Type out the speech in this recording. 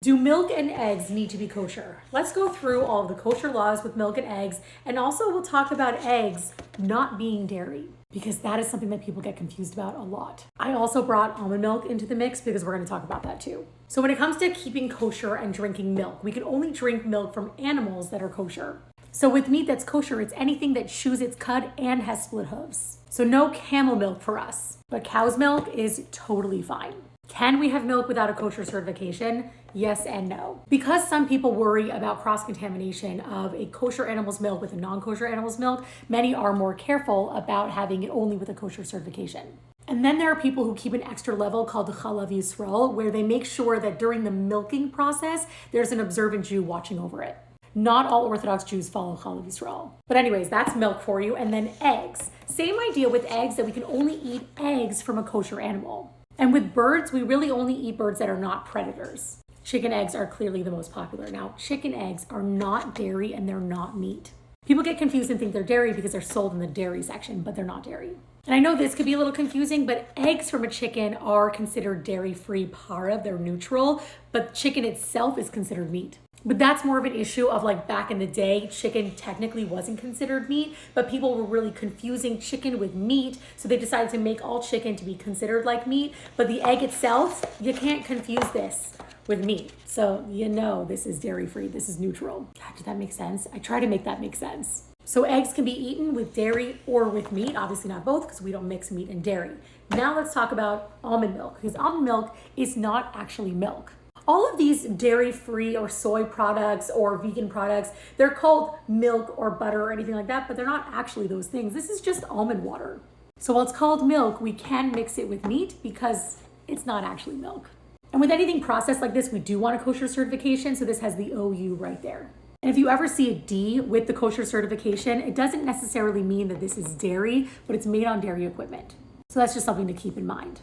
Do milk and eggs need to be kosher? Let's go through all of the kosher laws with milk and eggs, and also we'll talk about eggs not being dairy, because that is something that people get confused about a lot. I also brought almond milk into the mix because we're going to talk about that too. So when it comes to keeping kosher and drinking milk, we can only drink milk from animals that are kosher. So with meat that's kosher, it's anything that chews its cud and has split hooves. So no camel milk for us, but cow's milk is totally fine. Can we have milk without a kosher certification? Yes and no. Because some people worry about cross-contamination of a kosher animal's milk with a non-kosher animal's milk, many are more careful about having it only with a kosher certification. And then there are people who keep an extra level called the Chalav Yisrael, where they make sure that during the milking process, there's an observant Jew watching over it. Not all Orthodox Jews follow Chalav Yisrael. But anyways, that's milk for you. And then eggs. Same idea with eggs, that we can only eat eggs from a kosher animal. And with birds, we really only eat birds that are not predators. Chicken eggs are clearly the most popular. Now, chicken eggs are not dairy and they're not meat. People get confused and think they're dairy because they're sold in the dairy section, but they're not dairy. And I know this could be a little confusing, but eggs from a chicken are considered dairy-free parav, they're neutral, but chicken itself is considered meat. But that's more of an issue of like back in the day, chicken technically wasn't considered meat, but people were really confusing chicken with meat. So they decided to make all chicken to be considered like meat. But the egg itself, you can't confuse this with meat. So you know this is dairy-free, this is neutral. God, did that make sense? I try to make that make sense. So eggs can be eaten with dairy or with meat, obviously not both because we don't mix meat and dairy. Now let's talk about almond milk, because almond milk is not actually milk. All of these dairy-free or soy products or vegan products, they're called milk or butter or anything like that, but they're not actually those things. This is just almond water. So while it's called milk, we can mix it with meat because it's not actually milk. And with anything processed like this, we do want a kosher certification, so this has the OU right there. And if you ever see a D with the kosher certification, it doesn't necessarily mean that this is dairy, but it's made on dairy equipment. So that's just something to keep in mind.